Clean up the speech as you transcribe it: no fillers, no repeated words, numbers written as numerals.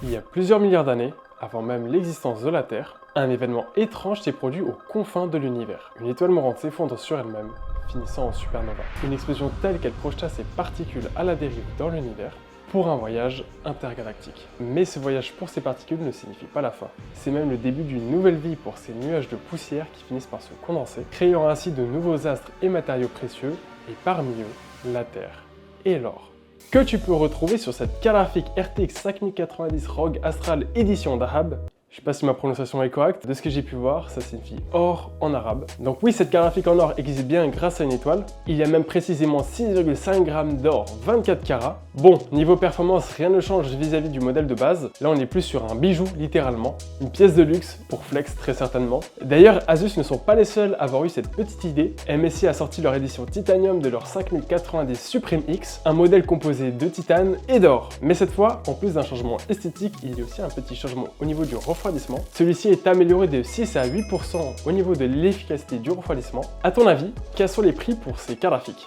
Il y a plusieurs milliards d'années, avant même l'existence de la Terre, un événement étrange s'est produit aux confins de l'univers. Une étoile mourante s'effondre sur elle-même, finissant en supernova. Une explosion telle qu'elle projeta ses particules à la dérive dans l'univers pour un voyage intergalactique. Mais ce voyage pour ces particules ne signifie pas la fin. C'est même le début d'une nouvelle vie pour ces nuages de poussière qui finissent par se condenser, créant ainsi de nouveaux astres et matériaux précieux, et parmi eux, la Terre et l'or. Que tu peux retrouver sur cette calorifique RTX 5090 Rogue Astral Edition Dahab. Je sais pas si ma prononciation est correcte, de ce que j'ai pu voir, ça signifie or en arabe. Donc oui, cette calorifique en or existe bien grâce à une étoile. Il y a même précisément 6,5 g d'or 24 carats. Bon, niveau performance, rien ne change vis-à-vis du modèle de base. Là, on est plus sur un bijou, littéralement. Une pièce de luxe, pour flex très certainement. D'ailleurs, Asus ne sont pas les seuls à avoir eu cette petite idée. MSI a sorti leur édition titanium de leur 5090 Supreme X, un modèle composé de titane et d'or. Mais cette fois, en plus d'un changement esthétique, il y a aussi un petit changement au niveau du refroidissement. Celui-ci est amélioré de 6 à 8% au niveau de l'efficacité du refroidissement. À ton avis, quels sont les prix pour ces cartes graphiques ?